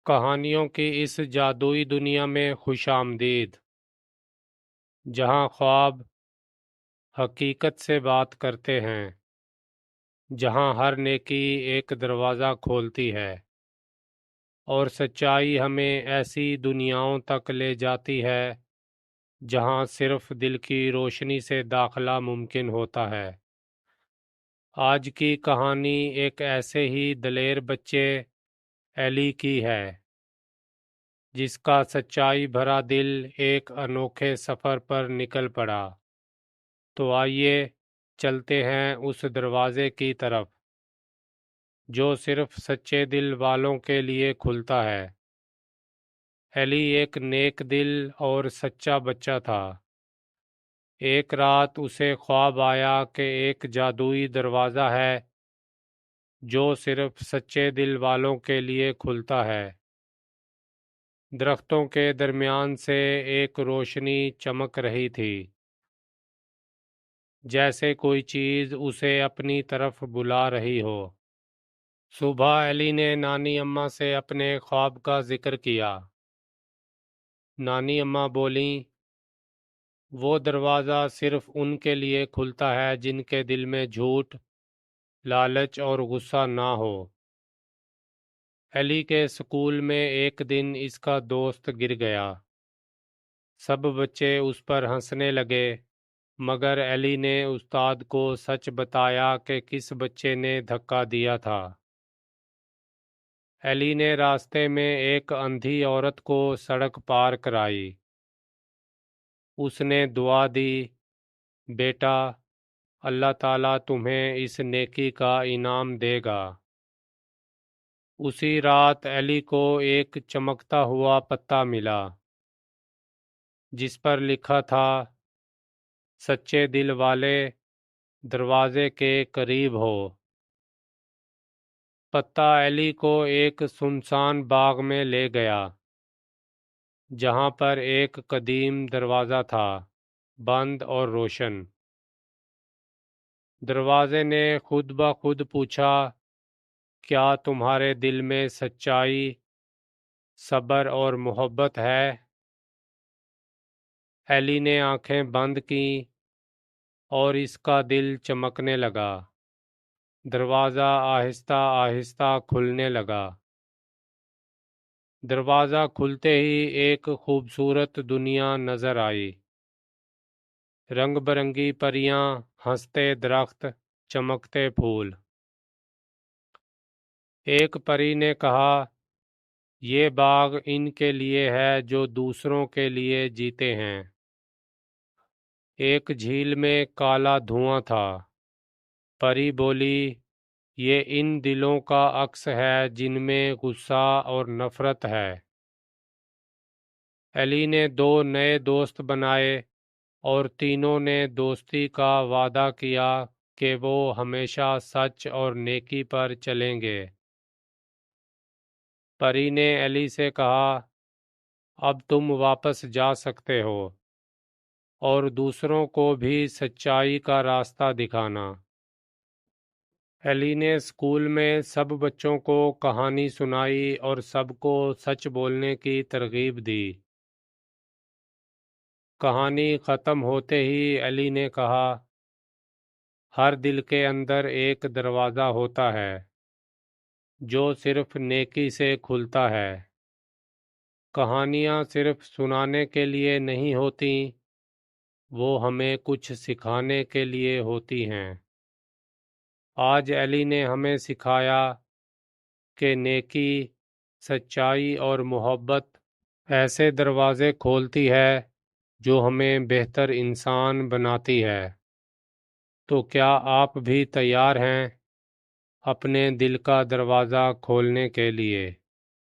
کہانیوں کی اس جادوئی دنیا میں خوش آمدید، جہاں خواب حقیقت سے بات کرتے ہیں، جہاں ہر نیکی ایک دروازہ کھولتی ہے اور سچائی ہمیں ایسی دنیاؤں تک لے جاتی ہے جہاں صرف دل کی روشنی سے داخلہ ممکن ہوتا ہے۔ آج کی کہانی ایک ایسے ہی دلیر بچے ایلی کی ہے جس کا سچائی بھرا دل ایک انوکھے سفر پر نکل پڑا۔ تو آئیے چلتے ہیں اس دروازے کی طرف جو صرف سچے دل والوں کے لیے کھلتا ہے۔ ایلی ایک نیک دل اور سچا بچہ تھا۔ ایک رات اسے خواب آیا کہ ایک جادوئی دروازہ ہے جو صرف سچے دل والوں کے لیے کھلتا ہے۔ درختوں کے درمیان سے ایک روشنی چمک رہی تھی، جیسے کوئی چیز اسے اپنی طرف بلا رہی ہو۔ صبح ایلی نے نانی اماں سے اپنے خواب کا ذکر کیا۔ نانی اماں بولیں، وہ دروازہ صرف ان کے لیے کھلتا ہے جن کے دل میں جھوٹ، لالچ اور غصہ نہ ہو۔ ایلی کے اسکول میں ایک دن اس کا دوست گر گیا۔ سب بچے اس پر ہنسنے لگے، مگر ایلی نے استاد کو سچ بتایا کہ کس بچے نے دھکا دیا تھا۔ ایلی نے راستے میں ایک اندھی عورت کو سڑک پار کرائی۔ اس نے دعا دی، بیٹا، اللہ تعالیٰ تمہیں اس نیکی کا انعام دے گا۔ اسی رات ایلی کو ایک چمکتا ہوا پتا ملا جس پر لکھا تھا، سچے دل والے دروازے کے قریب ہو۔ پتا ایلی کو ایک سنسان باغ میں لے گیا جہاں پر ایک قدیم دروازہ تھا، بند اور روشن۔ دروازے نے خود بخود پوچھا، کیا تمہارے دل میں سچائی، صبر اور محبت ہے؟ ایلی نے آنکھیں بند کیں اور اس کا دل چمکنے لگا۔ دروازہ آہستہ آہستہ کھلنے لگا۔ دروازہ کھلتے ہی ایک خوبصورت دنیا نظر آئی۔ رنگ برنگی پریاں، ہنستے درخت، چمکتے پھول۔ ایک پری نے کہا، یہ باغ ان کے لیے ہے جو دوسروں کے لیے جیتے ہیں۔ ایک جھیل میں کالا دھواں تھا۔ پری بولی، یہ ان دلوں کا عکس ہے جن میں غصہ اور نفرت ہے۔ ایلی نے 2 نئے دوست بنائے اور تینوں نے دوستی کا وعدہ کیا کہ وہ ہمیشہ سچ اور نیکی پر چلیں گے۔ پری نے ایلی سے کہا، اب تم واپس جا سکتے ہو اور دوسروں کو بھی سچائی کا راستہ دکھانا۔ ایلی نے اسکول میں سب بچوں کو کہانی سنائی اور سب کو سچ بولنے کی ترغیب دی۔ کہانی ختم ہوتے ہی ایلی نے کہا، ہر دل کے اندر ایک دروازہ ہوتا ہے جو صرف نیکی سے کھلتا ہے۔ کہانیاں صرف سنانے کے لیے نہیں ہوتیں، وہ ہمیں کچھ سکھانے کے لیے ہوتی ہیں۔ آج ایلی نے ہمیں سکھایا کہ نیکی، سچائی اور محبت ایسے دروازے کھولتی ہے جو ہمیں بہتر انسان بناتی ہے۔ تو کیا آپ بھی تیار ہیں اپنے دل کا دروازہ کھولنے کے لیے؟